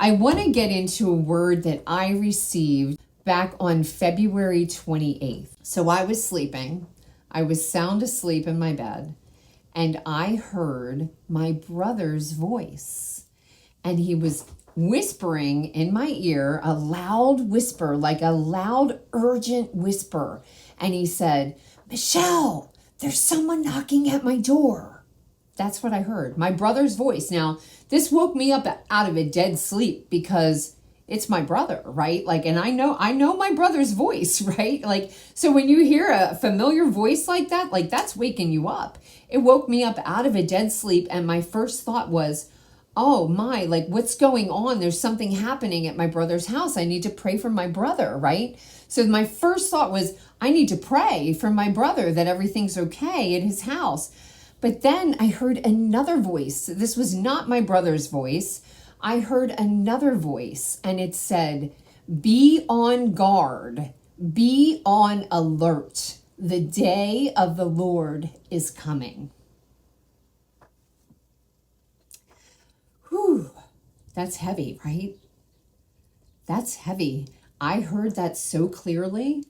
I want to get into a word that I received back on February 28th. So I was sleeping. I was sound asleep in my bed, and I heard my brother's voice. And he was whispering in my ear, a loud whisper, like a loud, urgent whisper. And he said, Michele, there's someone knocking at my door. That's what I heard. My brother's voice. Now, this woke me up out of a dead sleep because it's my brother, right? Like, and I know my brother's voice, right? Like, so when you hear a familiar voice like that, like that's waking you up. It woke me up out of a dead sleep. And my first thought was, oh my, like what's going on? There's something happening at my brother's house. I need to pray for my brother, right? So my first thought was, I need to pray for my brother that everything's okay at his house. But then I heard another voice. This was not my brother's voice. I heard another voice, and it said, be on guard, be on alert. The day of the Lord is coming. Whew, that's heavy, right? That's heavy. I heard that so clearly.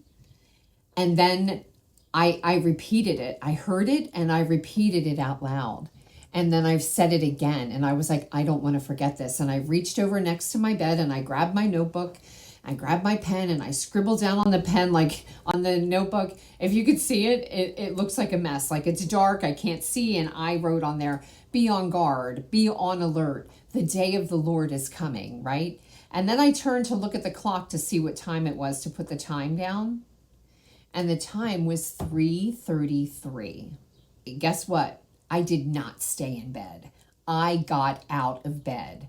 And then I repeated it. I heard it and I repeated it out loud. And then I've said it again. And I was like, I don't want to forget this. And I reached over next to my bed and I grabbed my notebook. I grabbed my pen and I scribbled down on the pen, like on the notebook. If you could see it, it looks like a mess. Like it's dark, I can't see. And I wrote on there, be on guard, be on alert. The day of the Lord is coming, right? And then I turned to look at the clock to see what time it was to put the time down. And the time was 3:33. Guess what? I did not stay in bed. I got out of bed.